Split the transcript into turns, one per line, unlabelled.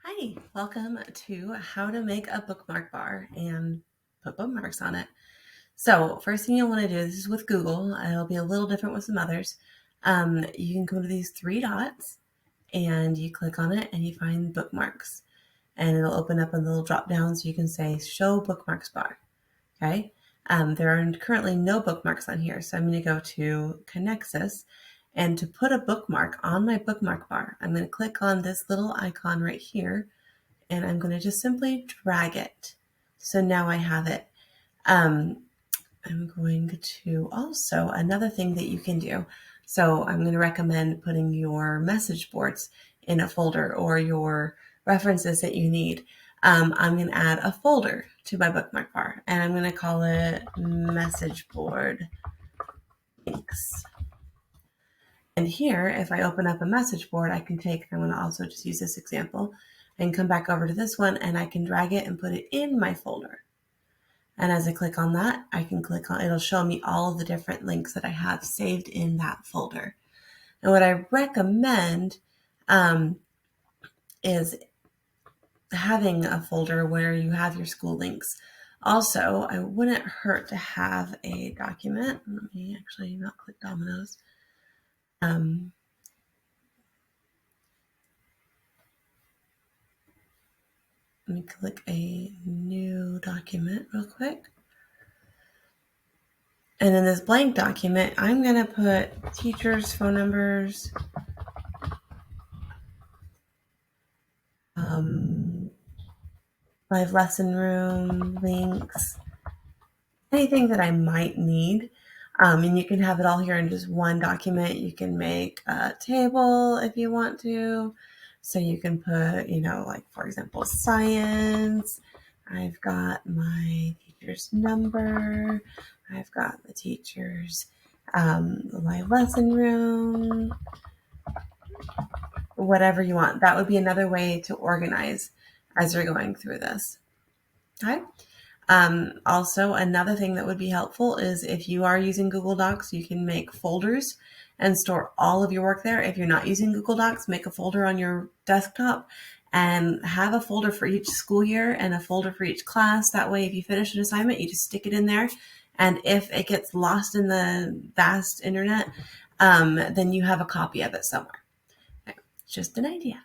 Hi, welcome to how to make a bookmark bar and put bookmarks on it. So first thing you'll want to do, this is with Google. It'll be a little different with some others. You can go to these three dots and you click on it and you find bookmarks. And it'll open up a little drop down so you can say show bookmarks bar. Okay. There are currently no bookmarks on here. So I'm going to go to Connexus, and to put a bookmark on my bookmark bar, I'm going to click on this little icon right here and I'm going to just simply drag it. So now I have it. I'm going to also, another thing that you can do. So I'm going to recommend putting your message boards in a folder or your references that you need. I'm going to add a folder to my bookmark bar and I'm going to call it message board links. And here, if I open up a message board, I'm going to also just use this example and come back over to this one and I can drag it and put it in my folder. And as I click on that, I can click on, it'll show me all of the different links that I have saved in that folder. And what I recommend is having a folder where you have your school links. Also, it wouldn't hurt to have a document. Let me actually not click dominoes. Let me click a new document real quick. And in this blank document, I'm going to put teachers' phone numbers, live lesson room links, anything that I might need. And you can have it all here in just one document. You can make a table if you want to. So you can put, like for example, science. I've got my teacher's number. I've got the teacher's live lesson room, whatever you want. That would be another way to organize as you're going through this. Okay. Also, another thing that would be helpful is if you are using Google Docs, you can make folders and store all of your work there. If you're not using Google Docs, make a folder on your desktop and have a folder for each school year and a folder for each class. That way, if you finish an assignment, you just stick it in there. And if it gets lost in the vast internet, then you have a copy of it somewhere. Just an idea.